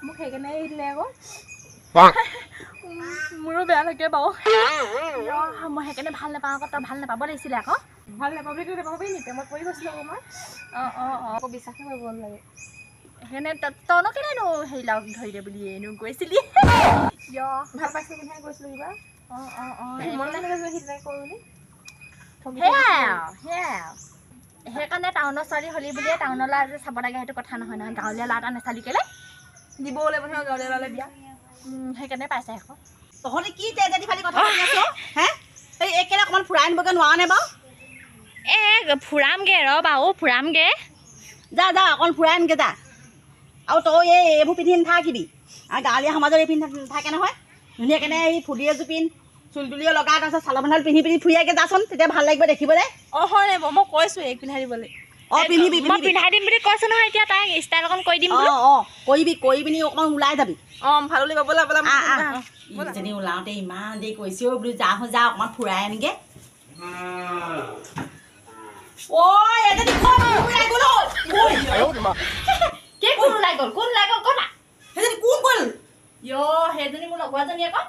মোক সেইকাৰণে এৰি দিলে আকৌ মোৰো বেয়া লাগে বাৰু মই সেইকাৰণে ভাল নাপাওঁ আকৌ তই ভাল নাপাব লাগিছিলে আকৌ ভাল নাপাবি তই নাপাবি নি মই কৰি গৈছিলোঁ আকৌ মই আকৌ বিশ্বাসে কৰিব লাগে সেইকাৰণে তইনো কেনেনো হেৰি লগ ধৰি দে বুলি এনো গৈছিলি ভাল পাইছে কেনেকৈ গৈছিলোঁ কিবা মন নালাগে সিদিনাই কৰোঁ বুলি সেয়াই সেইকাৰণে টাউনৰ ছোৱালী হ'লি বুলিয়ে টাউনলৈ আজি চাব লাগে সেইটো কথা নহয় নহয় গাঁৱলীয়া ল'ৰা এটা নাচালি কেলে দিবও লাগিব নহয় গাঁৱলীয়া ল'ৰালে বিয়া সেইকাৰণে পাইছে আকৌ তহঁতি কি তেজেদি ফালি কথা পাতি আছ হে এই একেবাৰে অকণমান ফুৰাই আনিবগৈ নোৱাৰ নে বাৰু ফুৰামগৈ ৰ বাৰু ফুৰামগৈ যা অকণ ফুৰাই আনগৈ যা আৰু তই এইবোৰ পিন্ধি নাথাকিবি আৰু গাঁৱলীয়া সমাজত এই পিন্ধি নাথাকে নহয় ধুনীয়াকৈ এই ফুলি এযোৰ পিন্ধ চুল তুলিও লগা তাৰপিছত চালৰ মেখেলা পিন্ধি ফুৰিয়াকৈ যাচোন তেতিয়া ভাল লাগিব দেখিবলৈ হয় নাই বাৰু মই কৈছোঁ এই পিন্ধাই দিবলৈ পিন্ধিবি মই পিন্ধাই দিম বুলি কৈছোঁ নহয় এতিয়া তাইক ষ্টাইল অকণ কৰি দিম কৰি পিনি অকণমান ওলাই যাবি ভাল লাগিব ব'লা ইজনী ওলাওঁতে ইমান দেৰি কৈছে বোলো যা অকণমান ফুৰাই আনিগে সেইজনী মোৰ লগৰজনী আকৌ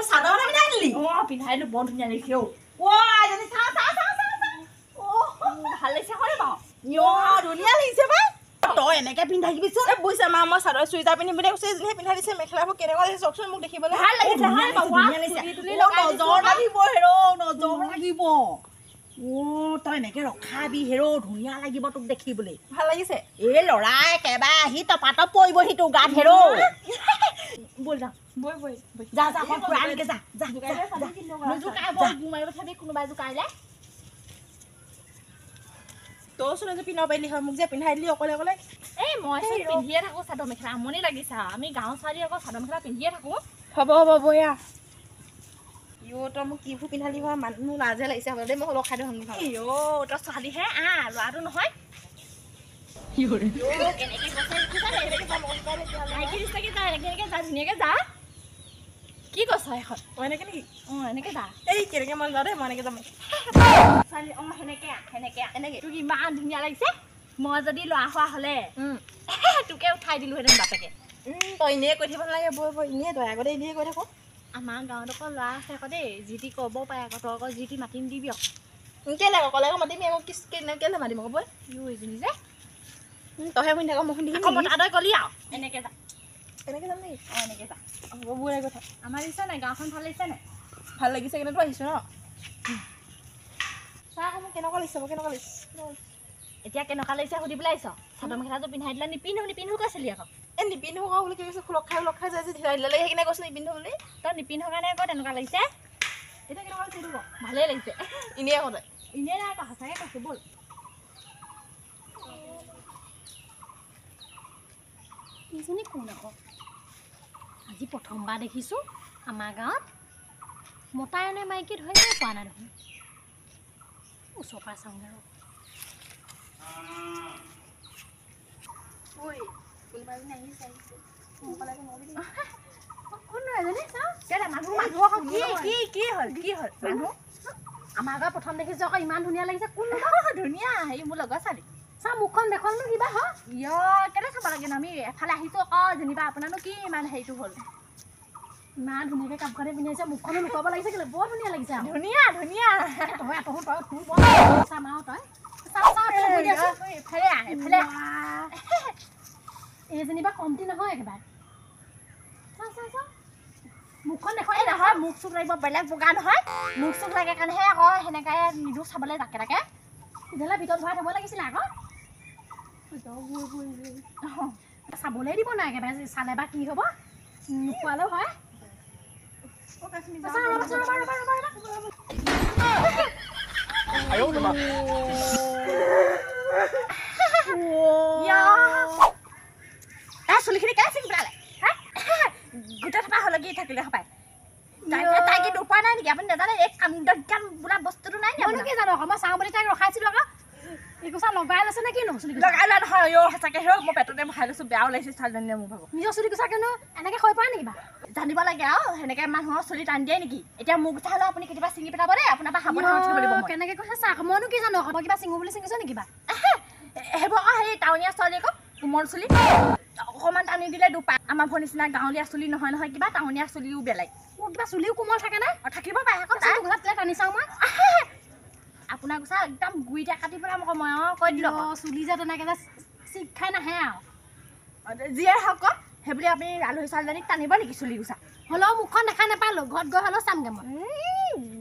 চাদৰ পিন্ধাই দিলি পিন্ধাই দিলোঁ বৰ ধুনীয়া দেখিছে ভাল লাগিছে হয় বাৰু ধুনীয়া লাগিছে বাই তই এনেকে পিন্ধাই দিবিচোন বুজিছে মা মই চাদৰ চুইজাৰ পিন্ধিম বুলি কৈছে যিহে পিন্ধাই দিছে মেখেলাবোৰ কেনেকুৱা লাগিছে চাওকচোন মোক দেখিবলৈ ভাল লাগিছে নজৰ লাগিব নজৰ লাগিব তই এনেকে ৰখাবি হেৰ' ধুনীয়া লাগিব তোক দেখিবলৈ ভাল লাগিছে এই ল'ৰা একেবাৰে আহি টপাটপ পৰিবহি তোৰ গাত হেৰ' ব'ল যাওঁ বৈ যা ফুৰাই আনকে যা কোনোবাই জোকাইলে তইচোন এযোৰ পিন্ধাব পাৰিলি হয় মোক যে পিন্ধাই দিলি অকলে এই মই পিন্ধিয়ে থাকোঁ চাদৰ মেখেলা আমনি লাগিছে আমি গাঁৱৰ ছোৱালী আকৌ চাদৰ মেখেলা পিন্ধিয়ে থাকোঁ হ'ব বয়া তই মোক কিবোৰ পিন্ধালি হয় মানুহ লাজে লাগিছে হ'ব দেই মই লগ খাই দিওঁ তই ছোৱালীহে ল'ৰাটো নহয় ধুনীয়াকে যা কি কৈছ এখন এনেকে নেকি এনেকে যা এই কেনেকে মই যাওঁ দেই মই এনেকে যাম ছোৱালী সেনেকে তোক ইমান ধুনীয়া লাগিছে মই যদি ল'ৰা হোৱা হ'লে তোকে উঠাই দিলোহেঁতেন বাপেকে তই এনেই কৈ থাকিব নালাগে বৈ এনেই তই আগতে এনেই কৈ থাকোঁ আমাৰ গাঁৱত আকৌ ল'ৰা আছে আকৌ দেই যি টি ক'ব পাৰে আকৌ তই আকৌ যি টি মাতি নিদিবি আকৌ কেলে আকৌ মাতিবি আকৌ কেলে মাতিম আকৌ বৈ এইজনী যে তইহে শুনি থাক মই শুনি থাকিম তই কলি আৰু এনেকে যা এনেকে যাম নেকি এনেকে যা হ'ব বৈ কথা আমাৰ লাগিছে নাই গাঁওখন ভাল লাগিছে নাই ভাল লাগিছে কিন্তু আহিছোঁ ন চাহ আকৌ মোক কেনেকুৱা লাগিছে এতিয়া কেনেকুৱা লাগিছে সুধিবলৈ আহিছ চাদৰ মেখেলাযোৰ পিন্ধাই দিলে নিপিন্ধো কৈছিলি আকৌ নিপিন্ধো আকৌ বুলি কি কৈছে লগ খাই যায় যে ঢিলা লাগি সেইকাৰণে কৈছোঁ নিপিন্ধো বুলি তই নিপিন্ধো কাৰণে আকৌ তেনেকুৱা লাগিছে এতিয়া কেনেকুৱা লাগিছে এইটো ভালেই লাগিছে এনেই আকৌ তই এনেই নাই আকৌ সঁচাকৈ কৈছোঁ ব'ল এইজনী কোন আকৌ আজি প্ৰথমবাৰ দেখিছোঁ আমাৰ গাঁৱত মতাই নে মাইকী ধৰিবই পোৱা নাই দেখোন ওচৰৰ পৰা চাওঁগৈ আৰু কোন এজনী চাওঁ মানুহ আকৌ কি হ'ল মানুহ আমাৰ গাঁৱত প্ৰথম দেখিছোঁ আকৌ ইমান ধুনীয়া লাগিছে কোন ধুনীয়া হেৰি মোৰ লগৰ ছোৱালী চা মুখখন দেখোনো কিবা হয় কেলে চাব লাগে আমি এফালে আহিছোঁ আকৌ যেনিবা আপোনাৰনো কি ইমান হেৰিটো হ'ল ইমান ধুনীয়াকৈ কাপোৰখনে পিন্ধি আহিছে মুখখনো লুকুৱাব লাগিছে কেলে বৰ ধুনীয়া লাগিছে ধুনীয়া চাম আৰু তই এফালে এই যেনিবা কমটি নহয় একেবাৰে মুখখন দেখুৱাই নহয় মুখ চুখ লাগিব বেলেগ বগা নহয় মুখ চুখ লাগে কাৰণেহে আকৌ সেনেকৈ নিদোঁ চাবলৈ তাকে তেতিয়াহ'লে ভিতৰত ভৰাই থ'ব লাগিছিলে আকৌ চাবলৈ দিব নাই একেবাৰে চালে বা কি হ'ব নোখোৱালেও হয় চুলিখিনি কেনে চিঙি পেলালে গোটেই থকা হলগি থাকিলে সপায় তাই কি দুখ পোৱা নাই নেকি আপুনি নাজানে এই কান্দজ্ঞান বোলা বস্তুটো নাই মইনো কি জানো আকৌ মই চাওঁ বুলি তাইক ৰখাইছিলোঁ আকৌ এইকোচা লগাই লৈছে নে কিনো চুলি লগাই লোৱা নহয় সঁচাকৈ হেৰক মই পেটতে বহাই লৈছোঁ বেয়াও লাগিছে ছোৱালীজনীয়ে মোৰ ভাগৰ নিজৰ চুলি কোচাকেনো এনেকৈ হৈ পায় নেকি বা জানিব লাগে আৰু সেনেকৈ মানুহৰ চুলি টান দিয়ে নেকি এতিয়া মোক কথা হ'লেও আপুনি কেতিয়াবা ছিঙি পেলাব দেই আপোনাৰ পৰা সাৱধান থাকিব লাগিব কেনেকৈ কৈছে চাওক মইনো কি জানো আকৌ মই কিবা ছিঙো বুলি ছিঙিছোঁ নেকি বা সেইবোৰ আকৌ হেৰি টাউনীয়া ছোৱালী আকৌ কোমল চুলি অকণমান টানি দিলে দুপাই আমাৰ ভৰ নিচিনা গাঁৱলীয়া চুলি নহয় নহয় কিবা টাউনীয়া চুলিও বেলেগ মোৰ কিবা চুলিও কোমল থাকে নে থাকিব পাৰে আকৌ তাৰ ঘৰত টানি চাওঁ মই আপোনাৰ কৈছা একদম গুৰিতে কাটি পেলাম আকৌ মই কৈ দিলোঁ চুলি যে তেনেকৈ যে চিক খাই নাহে আৰু যিয়ে হওক সেইবুলি আপুনি আলহী ছোৱালীজনীক টানিব নেকি চুলি গুচা হ'লেও মুখখন দেখা নাপালোঁ ঘৰত গৈ হ'লেও চামগৈ মই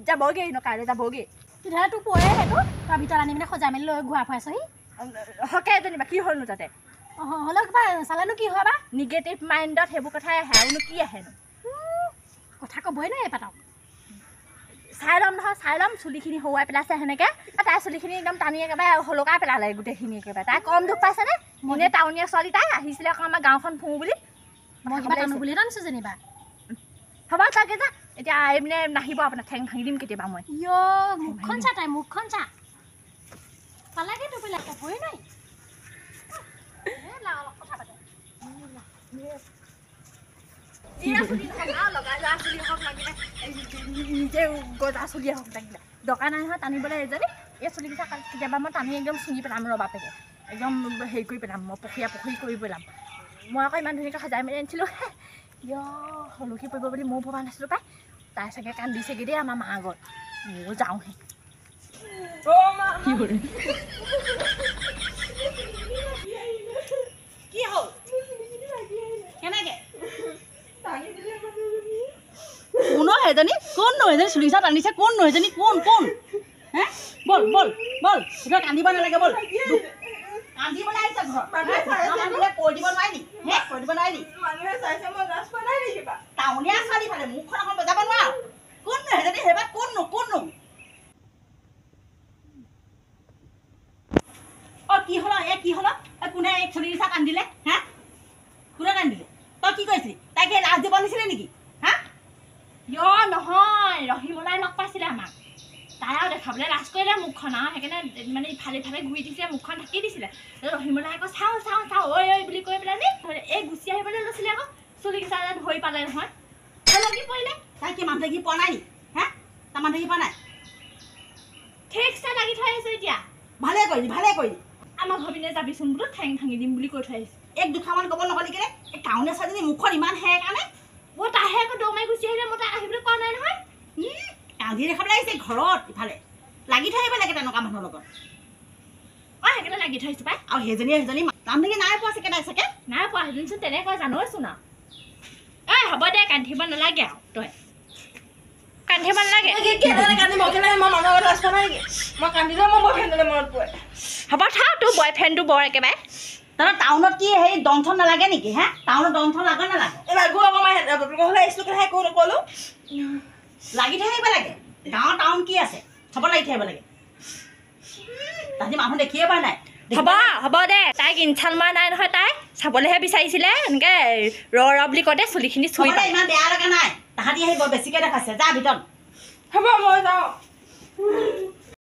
যাবগৈ কাইলৈ যাবগৈ তেতিয়াহ'লে তোৰ পৰে সেইটো তই ভিতৰত আনি পিনে সজাই মেলি লৈ ঘূৰা ফুৰাইছহি হকে যেনিবা কি হ'লনো তাতে হ'লেও কিবা চালেনো কি হয় বা নিগেটিভ মাইণ্ডত সেইবোৰ কথাই আহে আৰুনো কি আহেনো কথা ক'বই নোৱাৰি পাতক চাই ল'ম নহয় চাই ল'ম চুলিখিনি হৰুৱাই পেলাইছে সেনেকৈ তাই চুলিখিনি একদম টানি একেবাৰে সলকাই পেলালে গোটেইখিনি একেবাৰে তাই কম দুখ পাইছেনে মনে টাউনীয়া ছোৱালী তাই আহিছিলে আকৌ আমাৰ গাঁওখন ফুৰোঁ বুলি মই কিবা টানো বুলি টানিছোঁ যেনিবা হ'ব তাকে যা এতিয়া এই মানে নাহিব আপোনাৰ ঠেং ভাঙি দিম কেতিয়াবা মই মুখখন চা তাই মুখখন চা পালাগে তোৰ বিলাক ক'বই নোৱাৰি কথা পাতে নিজে গজা চুলি হওক লাগিলে দৰকাৰ নাই নহয় টানিবলৈ এজনী এই চুলিকেইটা কেতিয়াবা মই টানি একদম ছিঙি পেলাম ৰবাপেকে একদম হেৰি কৰি পেলাম মই পুখুৰীয়া পুখুৰী কৰি পেলাম মই আকৌ ইমান ধুনীয়াকৈ সজাই মেলি আনিছিলোঁ হলুকি পৰিব বুলি ময়ো ভবা নাছিলোঁ পাই তাই চাগে কান্দিছেগৈ দেই আমাৰ মা আগত ময়ো যাওঁহে কি হ'ল কেনেকৈ কোন সেইজনী কোননো সেইজনী চুলি চাত আনিছে কোননো সেইজনী কোন কোন হে বল বল বল এতিয়া কান্দিব নালাগে বল কান্দিবলৈ আহিছে ঘৰত কৈ দিব নোৱাৰি হে কৈ দিব নোৱাৰি টাউনীয়া ছোৱালী পালে মুখখন এখন বজাব নোৱাৰ কোননো সেইজনী সেইবাৰ কোননো কোননো অ কি হ'ল কি হ'ল কোনে এই চুলি চাত কান্দিলে হা কোনে কান্দিলে তই কি কৈছিলি তাইক সেই লাজ দিব নিছিলে নেকি হা নহয় ৰহিমলাই লগ পাইছিলে আমাক তাই আৰু দেখাবলৈ লাজ কৰিলে মুখখন আৰু সেইকাৰণে মানে ইফালে ইফালে ঘূৰি দিছিলে মুখখন ঢাকি দিছিলে ৰহিমলাই আকৌ চাওঁ চাওঁ চাওঁ ঐ ঐ বুলি কৈ পেলাই এই গুচি আহিবলৈ লৈছিলে আকৌ চুলিকেইটা ধৰি পালে নহয় লাগি পৰিলে তাই কি মানুহ দেখি পোৱা নাই নি হা তাৰ মানুহ দেখি পোৱা নাই ঠিকছে লাগি থৈ আহিছোঁ এতিয়া ভালে কৰিলি আমাৰ ভবিনে যাবিচোন বোলো ঠেং ভাঙি দিম বুলি কৈ থৈ আহিছোঁ এক দুখামান ক'ব নকলি কেনে এই টাউনীয়া ছোৱালীজনী মুখখন ইমান সেৰে কাৰণে মই তাইহে আকৌ দৌৰ মাৰি গুচি আহিলে মই তাই আহিবলৈ কোৱা নাই নহয় কান্দি দেখাবলৈ আহিছে ঘৰত ইফালে লাগি থৈ আহিব লাগে তেনেকুৱা মানুহৰ লগত সেইকাৰণে লাগি থৈ আহিছোঁ পাই আৰু সেইজনী নাম দেখি নাই পোৱা চাগে তাই চাগে নাই পোৱা সেইজনীচোন তেনেকৈ জানোচোন আৰু হ'ব দে কান্দিব নালাগে আৰু তই কান্দিব নালাগে হ'ব থা তোৰ বয়ফ্ৰেণ্ডটো বৰ একেবাৰে তহঁতৰ টাউনত কি হেৰি দংচন নালাগে নেকি হা টাউনত দংচন লাগে নালাগে লাগি থৈ আহিব লাগে গাঁৱৰ টাউন কি আছে চব লাগি থৈ আহিব লাগে তাহাঁতি মানুহ দেখিয়ে পোৱা নাই হ'ব দে তাইক ইনচাল মৰা নাই নহয় তাই চাবলৈহে বিচাৰিছিলে এনেকৈ ৰ বুলি কওঁতে চুলিখিনি চুই ইমান বেয়া লগা নাই তাহাঁতি আহিব বেছিকৈ দেখাইছে যা ভিতৰত হ'ব মই যাওঁ